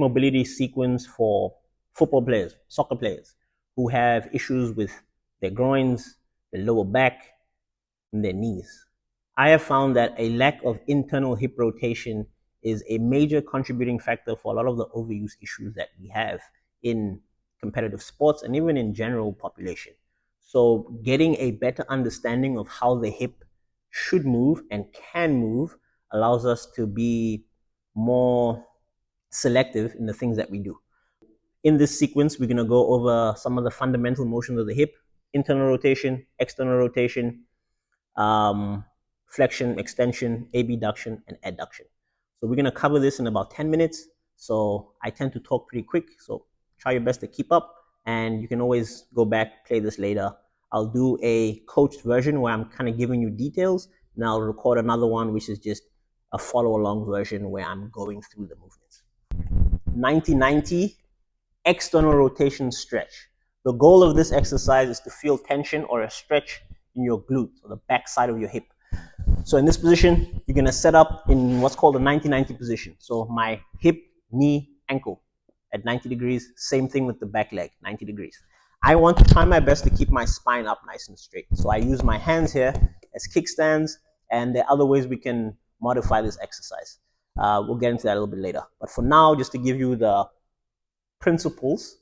mobility sequence for football players, soccer players who have issues with their groins, their lower back, and their knees. I have found that a lack of internal hip rotation is a major contributing factor for a lot of the overuse issues that we have in competitive sports and even in general population. So getting a better understanding of how the hip should move and can move allows us to be more selective in the things that we do. In this sequence, we're going to go over some of the fundamental motions of the hip: internal rotation, external rotation, flexion, extension, abduction, and adduction. So we're going to cover this in about 10 minutes. So I tend to talk pretty quick. So try your best to keep up, and you can always go back, play this later. I'll do a coached version where I'm kind of giving you details, and I'll record another one, which is just a follow along version where I'm going through the movements. 90-90 external rotation stretch. The goal of this exercise is to feel tension or a stretch in your glute, or the back side of your hip. So in this position, you're going to set up in what's called a 90-90 position. So my hip, knee, ankle at 90 degrees. Same thing with the back leg, 90 degrees. I want to try my best to keep my spine up nice and straight. So I use my hands here as kickstands, and there are other ways we can modify this exercise. We'll get into that a little bit later. But for now, just to give you the principles,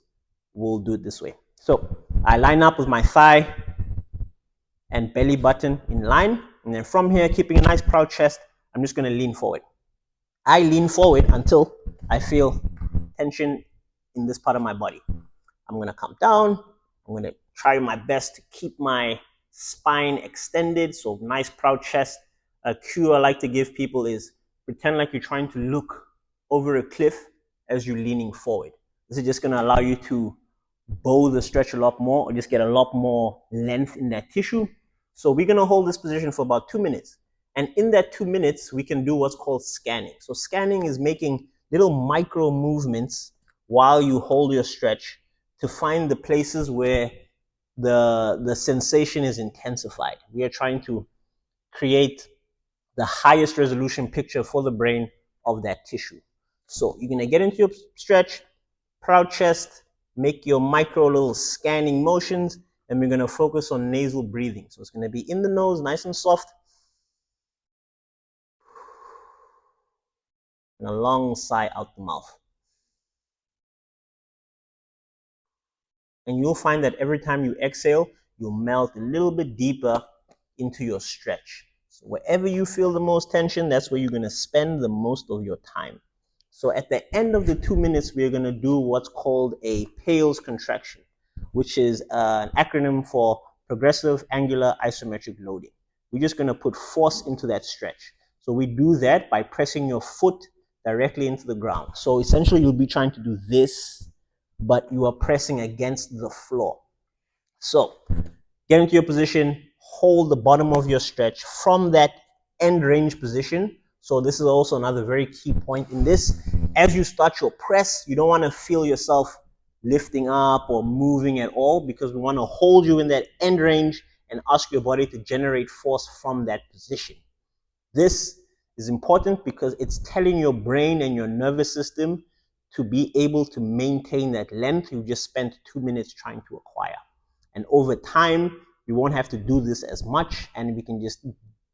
we'll do it this way. So I line up with my thigh and belly button in line. And then from here, keeping a nice proud chest, I'm just going to lean forward. I lean forward until I feel tension in this part of my body. I'm going to come down. I'm going to try my best to keep my spine extended. So nice proud chest. A cue I like to give people is pretend like you're trying to look over a cliff as you're leaning forward. This is just going to allow you to bow the stretch a lot more, or just get a lot more length in that tissue. So we're going to hold this position for about 2 minutes. And in that 2 minutes, we can do what's called scanning. So scanning is making little micro movements while you hold your stretch to find the places where the sensation is intensified. We are trying to create the highest resolution picture for the brain of that tissue. So you're going to get into your stretch, proud chest, make your micro little scanning motions, and we're going to focus on nasal breathing. So it's going to be in the nose, nice and soft, and a long sigh out the mouth. And you'll find that every time you exhale, you'll melt a little bit deeper into your stretch. So wherever you feel the most tension, that's where you're going to spend the most of your time. So at the end of the 2 minutes, we're going to do what's called a Pale's contraction, which is an acronym for progressive angular isometric loading. We're just going to put force into that stretch. So we do that by pressing your foot directly into the ground. So essentially, you'll be trying to do this, but you are pressing against the floor. So get into your position, hold the bottom of your stretch from that end range position. So this is also another very key point in this. As you start your press, you don't want to feel yourself lifting up or moving at all, because we want to hold you in that end range and ask your body to generate force from that position. This is important because it's telling your brain and your nervous system to be able to maintain that length you just spent 2 minutes trying to acquire. And over time, you won't have to do this as much, and we can just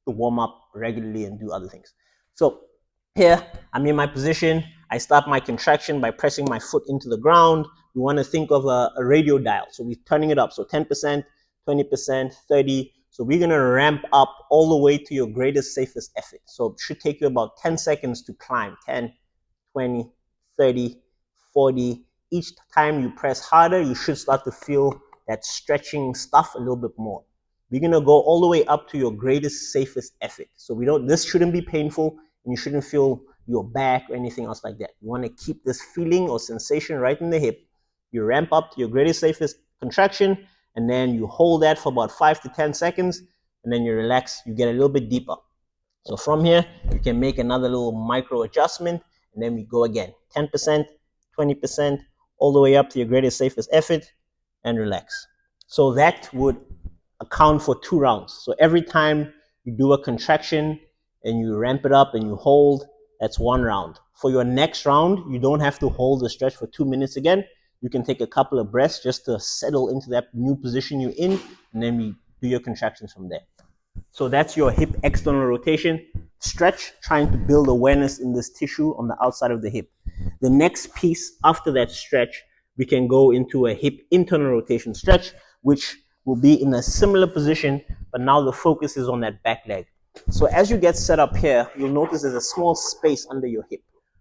warm up regularly and do other things. So here, I'm in my position. I start my contraction by pressing my foot into the ground. We want to think of a radio dial. So we're turning it up. So 10%, 20%, 30. So we're going to ramp up all the way to your greatest, safest effort. So it should take you about 10 seconds to climb. 10, 20, 30, 40. Each time you press harder, you should start to feel that stretching stuff a little bit more. We're going to go all the way up to your greatest, safest effort. So this shouldn't be painful, and you shouldn't feel your back or anything else like that. You want to keep this feeling or sensation right in the hip. You ramp up to your greatest, safest contraction, and then you hold that for about 5 to 10 seconds, and then you relax. You get a little bit deeper. So from here, you can make another little micro adjustment, and then we go again. 10%, 20%, all the way up to your greatest, safest effort, and relax. So that would account for 2 rounds. So every time you do a contraction and you ramp it up and you hold, that's 1 round. For your next round, you don't have to hold the stretch for 2 minutes again. You can take a couple of breaths just to settle into that new position you're in, and then we do your contractions from there. So that's your hip external rotation. Stretch, trying to build awareness in this tissue on the outside of the hip. The next piece after that stretch, we can go into a hip internal rotation stretch, which will be in a similar position, but now the focus is on that back leg. So as you get set up here, you'll notice there's a small space under your hip.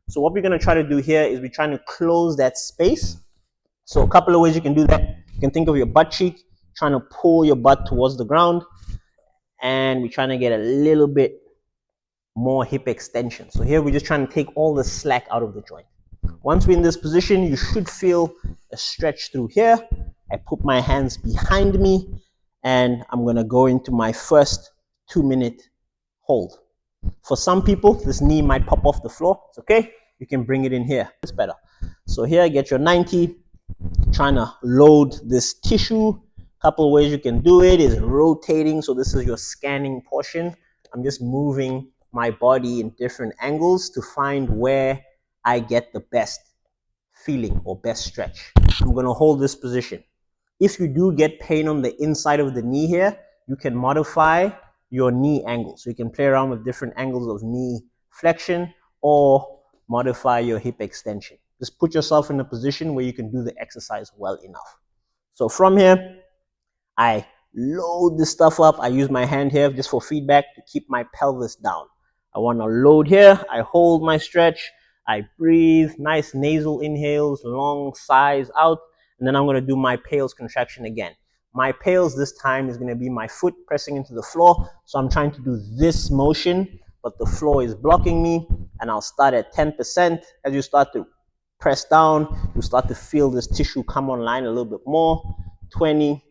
So what we're going to try to do here is we're trying to close that space. So a couple of ways you can do that. You can think of your butt cheek, trying to pull your butt towards the ground, and we're trying to get a little bit more hip extension. So here we're just trying to take all the slack out of the joint. Once we're in this position, you should feel a stretch through here. I put my hands behind me, and I'm going to go into my first 2-minute hold. For some people, this knee might pop off the floor. It's okay. You can bring it in here. It's better. So here, get your 90. Trying to load this tissue. Couple of ways you can do it is rotating. So this is your scanning portion. I'm just moving my body in different angles to find where I get the best feeling or best stretch. I'm going to hold this position. If you do get pain on the inside of the knee here, you can modify your knee angle. So you can play around with different angles of knee flexion or modify your hip extension. Just put yourself in a position where you can do the exercise well enough. So from here, I load this stuff up. I use my hand here just for feedback to keep my pelvis down. I want to load here. I hold my stretch. I breathe, nice nasal inhales, long sighs out. And then I'm going to do my pales contraction again. My pales this time is going to be my foot pressing into the floor. So I'm trying to do this motion, but the floor is blocking me. And I'll start at 10%. As you start to press down, you start to feel this tissue come online a little bit more. 20,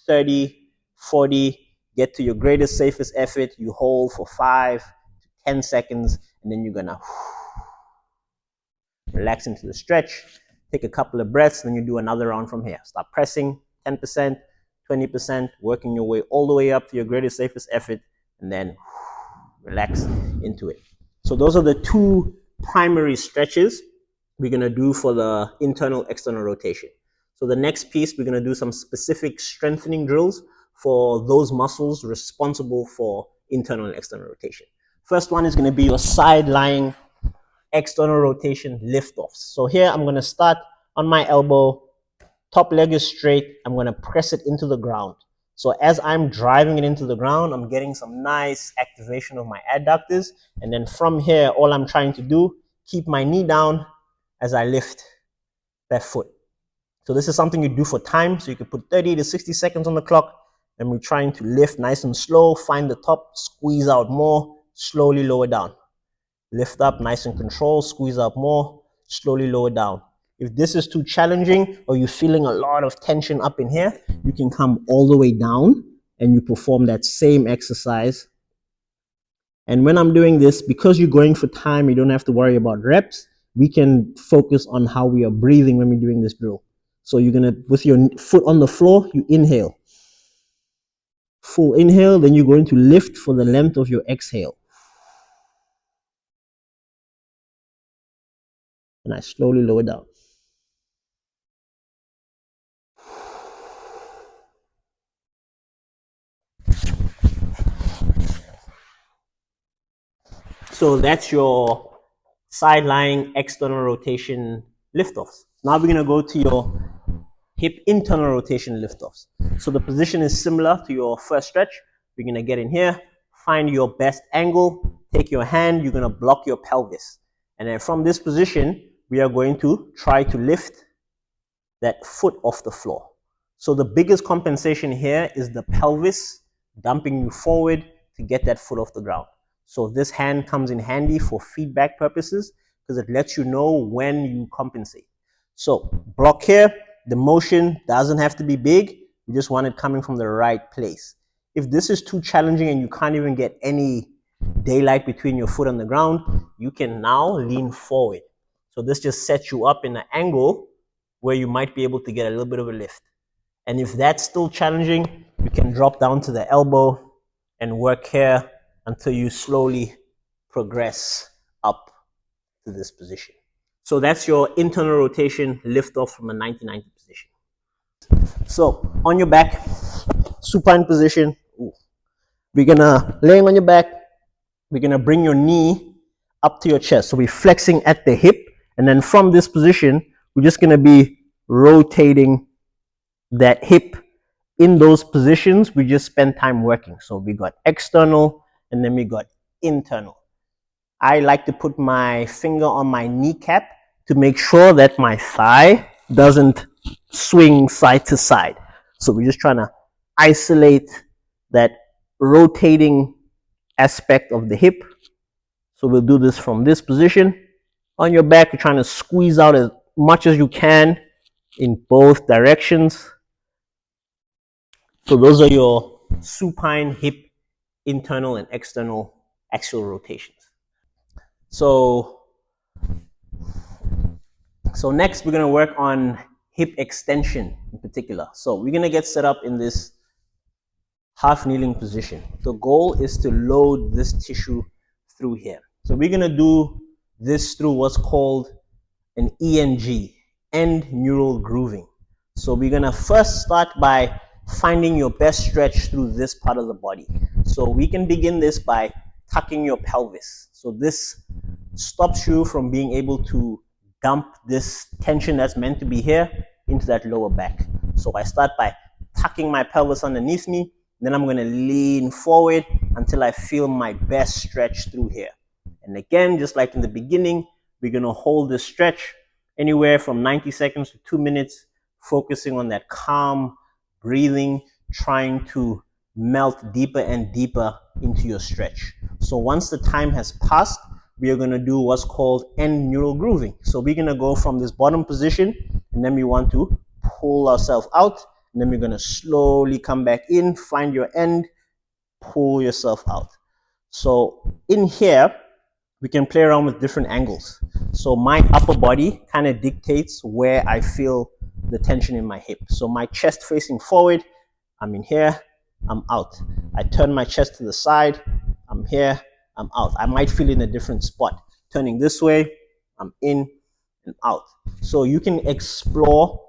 30, 40, get to your greatest, safest effort. You hold for 5 to 10 seconds, and then you're gonna relax into the stretch. Take a couple of breaths, then you do another round from here. Start pressing 10%, 20%, working your way all the way up to your greatest, safest effort, and then relax into it. So those are the two primary stretches we're gonna do for the internal, external rotation. So the next piece, we're going to do some specific strengthening drills for those muscles responsible for internal and external rotation. First one is going to be your side lying external rotation lift-offs. So here I'm going to start on my elbow, top leg is straight. I'm going to press it into the ground. So as I'm driving it into the ground, I'm getting some nice activation of my adductors. And then from here, all I'm trying to do, keep my knee down as I lift that foot. So this is something you do for time. So you can put 30 to 60 seconds on the clock. And we're trying to lift nice and slow. Find the top, squeeze out more, slowly lower down. Lift up, nice and controlled, squeeze out more, slowly lower down. If this is too challenging or you're feeling a lot of tension up in here, you can come all the way down and you perform that same exercise. And when I'm doing this, because you're going for time, you don't have to worry about reps. We can focus on how we are breathing when we're doing this drill. So you're going to, with your foot on the floor, you inhale. Full inhale, then you're going to lift for the length of your exhale. And I slowly lower down. So that's your side lying external rotation lift-offs. Now we're going to go to your hip internal rotation lift-offs. So the position is similar to your first stretch. We're going to get in here, find your best angle, take your hand, you're going to block your pelvis. And then from this position, we are going to try to lift that foot off the floor. So the biggest compensation here is the pelvis dumping you forward to get that foot off the ground. So this hand comes in handy for feedback purposes because it lets you know when you compensate. So block here, the motion doesn't have to be big. You just want it coming from the right place. If this is too challenging and you can't even get any daylight between your foot and the ground, you can now lean forward. So this just sets you up in an angle where you might be able to get a little bit of a lift. And if that's still challenging, you can drop down to the elbow and work here until you slowly progress up to this position. So that's your internal rotation lift off from a 90-90 position. So on your back, supine position, we're gonna laying on your back, we're gonna bring your knee up to your chest. So we're flexing at the hip, and then from this position, we're just gonna be rotating that hip. In those positions, we just spend time working. So we got external and then we got internal. I like to put my finger on my kneecap to make sure that my thigh doesn't swing side to side. So we're just trying to isolate that rotating aspect of the hip. So we'll do this from this position. On your back, you're trying to squeeze out as much as you can in both directions. So those are your supine hip internal and external axial rotations. So next we're going to work on hip extension in particular. So we're going to get set up in this half kneeling position. The goal is to load this tissue through here. So we're going to do this through what's called an ENG, end neural grooving. So we're going to first start by finding your best stretch through this part of the body. So we can begin this by tucking your pelvis. So this stops you from being able to dump this tension that's meant to be here into that lower back. So I start by tucking my pelvis underneath me, then I'm going to lean forward until I feel my best stretch through here. And again, just like in the beginning, we're going to hold this stretch anywhere from 90 seconds to 2 minutes, focusing on that calm breathing, trying to melt deeper and deeper into your stretch. So once the time has passed, we are going to do what's called end neural grooving. So we're going to go from this bottom position, and then we want to pull ourselves out, and then we're going to slowly come back in, find your end, pull yourself out. So in here, we can play around with different angles. So my upper body kind of dictates where I feel the tension in my hip. So my chest facing forward, I'm in here, I'm out. I turn my chest to the side, I'm here, I'm out. I might feel it in a different spot. Turning this way, I'm in and out. So you can explore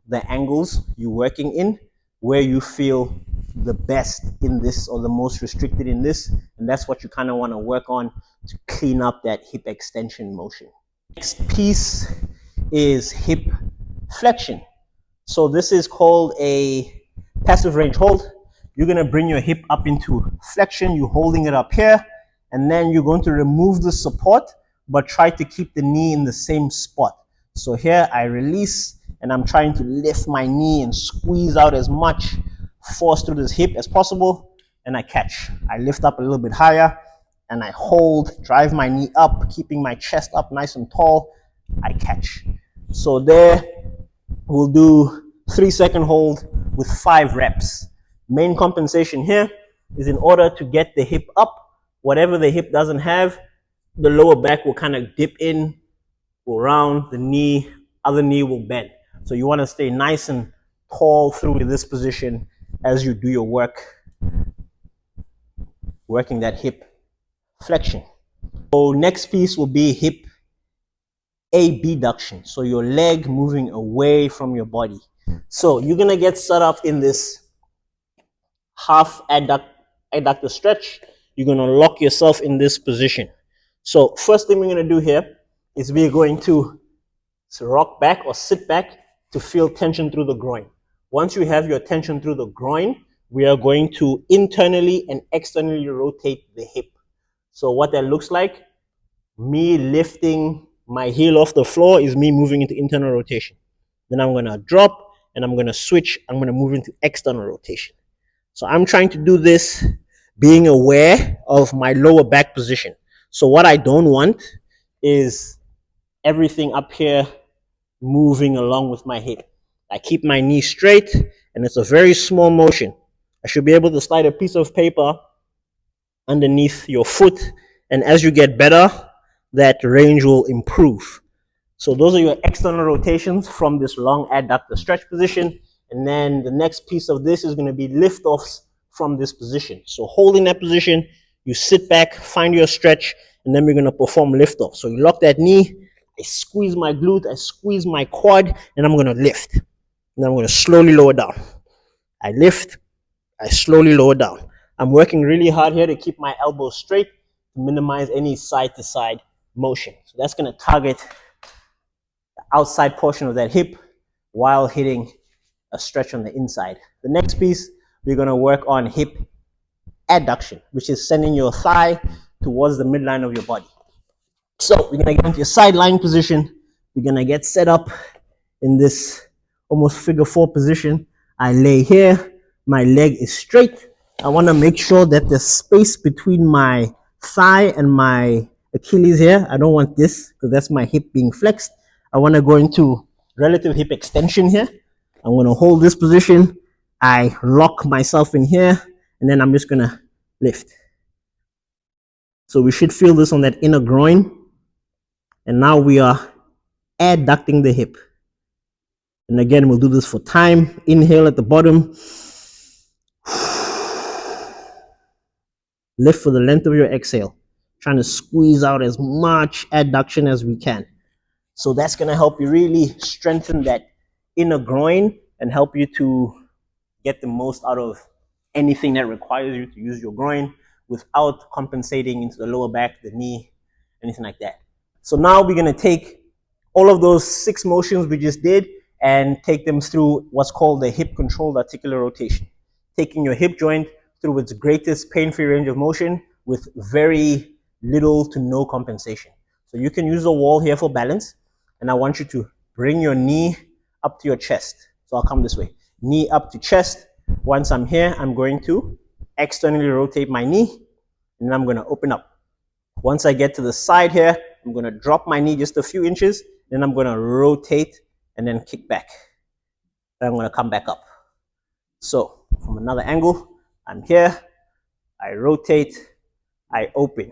the angles you're working in, where you feel the best in this or the most restricted in this, and that's what you kind of want to work on to clean up that hip extension motion. Next piece is hip flexion. So this is called a passive range hold. You're going to bring your hip up into flexion, you're holding it up here, and then you're going to remove the support but try to keep the knee in the same spot. So here I release and I'm trying to lift my knee and squeeze out as much force through this hip as possible, and I catch. I lift up a little bit higher and I hold, drive my knee up, keeping my chest up nice and tall. I catch. So there we'll do 3-second hold with 5 reps. Main compensation here is in order to get the hip up. Whatever the hip doesn't have, the lower back will kind of dip in, go around, the knee, other knee will bend. So you want to stay nice and tall through this position as you do your work, working that hip flexion. So next piece will be hip abduction. So your leg moving away from your body. So you're going to get set up in this half adductor stretch. You're going to lock yourself in this position. So first thing we're going to do here is we're going to rock back or sit back to feel tension through the groin. Once you have your tension through the groin, we are going to internally and externally rotate the hip. So what that looks like, me lifting my heel off the floor is me moving into internal rotation. Then I'm going to drop and I'm going to switch. I'm going to move into external rotation. So I'm trying to do this being aware of my lower back position. So what I don't want is everything up here moving along with my hip. I keep my knee straight and it's a very small motion. I should be able to slide a piece of paper underneath your foot, and as you get better, that range will improve. So those are your external rotations from this long adductor stretch position. And then the next piece of this is going to be lift-offs from this position. So holding that position, you sit back, find your stretch, and then we're going to perform lift off. So you lock that knee, I squeeze my glute, I squeeze my quad, and I'm going to lift. And I'm going to slowly lower down. I lift, I slowly lower down. I'm working really hard here to keep my elbows straight to minimize any side to side motion. So that's going to target the outside portion of that hip while hitting a stretch on the inside. The next piece, we're going to work on hip adduction, which is sending your thigh towards the midline of your body. So we're going to get into your side lying position. We're going to get set up in this almost figure 4 position. I lay here, my leg is straight. I want to make sure that the space between my thigh and my Achilles here, I don't want this because that's my hip being flexed. I want to go into relative hip extension here. I'm going to hold this position. I lock myself in here, and then I'm just going to lift. So we should feel this on that inner groin. And now we are adducting the hip. And again, we'll do this for time. Inhale at the bottom. Lift for the length of your exhale. Trying to squeeze out as much adduction as we can. So that's going to help you really strengthen that inner groin and help you to get the most out of anything that requires you to use your groin without compensating into the lower back, the knee, anything like that. So now we're going to take all of those 6 motions we just did and take them through what's called the hip controlled articular rotation. Taking your hip joint through its greatest pain-free range of motion with very little to no compensation. So you can use a wall here for balance, and I want you to bring your knee up to your chest. So I'll come this way. Knee up to chest. Once I'm here, I'm going to externally rotate my knee, and then I'm going to open up. Once I get to the side here, I'm going to drop my knee just a few inches, then I'm going to rotate and then kick back. Then I'm going to come back up. So from another angle, I'm here, I rotate, I open.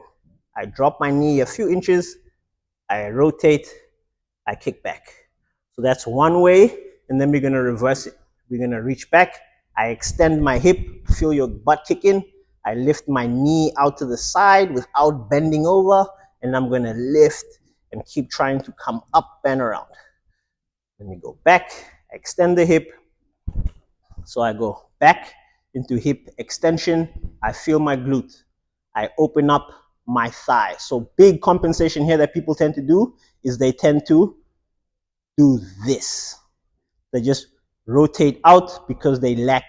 I drop my knee a few inches, I rotate, I kick back. So that's one way, and then we're going to reverse it. We're going to reach back, I extend my hip, feel your butt kick in, I lift my knee out to the side without bending over, and I'm going to lift and keep trying to come up and around. Let me go back, extend the hip. So I go back into hip extension. I feel my glute. I open up my thigh. So big compensation here that people tend to do is they tend to do this. They just rotate out because they lack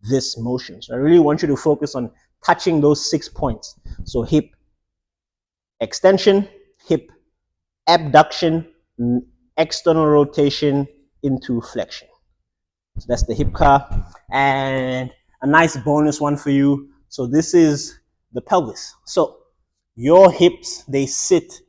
this motion. So I really want you to focus on touching those 6 points. So hip extension, hip abduction, external rotation into flexion. So that's the hip car. And a nice bonus one for you. So this is the pelvis. So your hips, they sit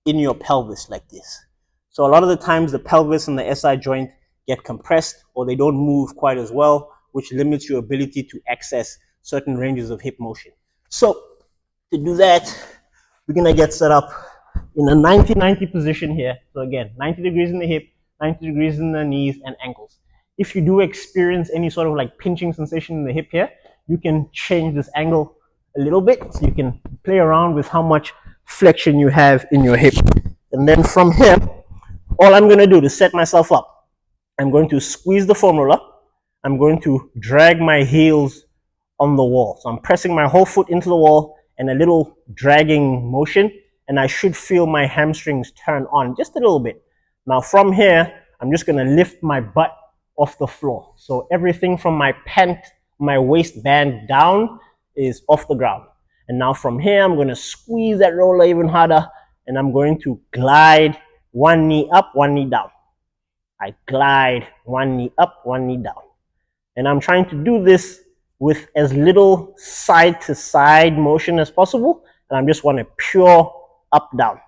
in your pelvis like this. So a lot of the times the pelvis and the SI joint get compressed or they don't move quite as well, which limits your ability to access certain ranges of hip motion. So to do that, we're going to get set up in a 90-90 position here. So again, 90 degrees in the hip, 90 degrees in the knees and ankles. If you do experience any sort of like pinching sensation in the hip here, you can change this angle a little bit. So you can play around with how much flexion you have in your hip. And then from here, all I'm going to do to set myself up, I'm going to squeeze the foam roller. I'm going to drag my heels on the wall. So I'm pressing my whole foot into the wall and a little dragging motion, and I should feel my hamstrings turn on just a little bit. Now from here, I'm just going to lift my butt off the floor. So everything from my pant, my waistband down is off the ground. And now from here, I'm going to squeeze that roller even harder, and I'm going to glide one knee up, one knee down. I glide one knee up, one knee down. And I'm trying to do this with as little side to side motion as possible. And I just want a pure up, down,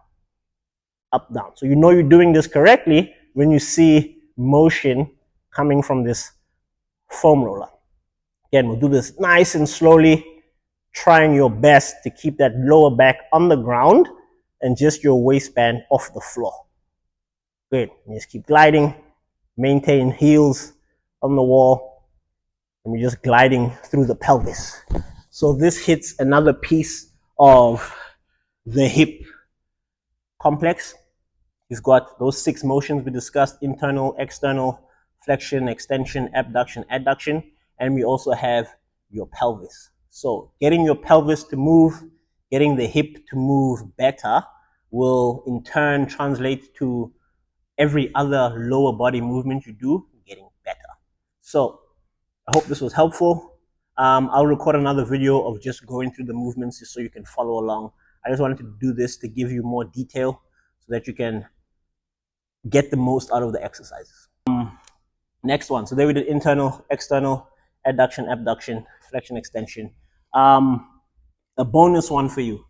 up, down. So you know you're doing this correctly when you see motion coming from this foam roller. Again, we'll do this nice and slowly, trying your best to keep that lower back on the ground and just your waistband off the floor. Good. And just keep gliding, maintain heels on the wall, and we're just gliding through the pelvis. So this hits another piece of the hip complex. You've got those 6 motions we discussed: internal, external, flexion, extension, abduction, adduction. And we also have your pelvis. So getting your pelvis to move, getting the hip to move better will in turn translate to every other lower body movement you do getting better. So I hope this was helpful. I'll record another video of just going through the movements just so you can follow along. I just wanted to do this to give you more detail so that you can get the most out of the exercises. Next one. So there we did internal, external, adduction, abduction, flexion, extension. A bonus one for you.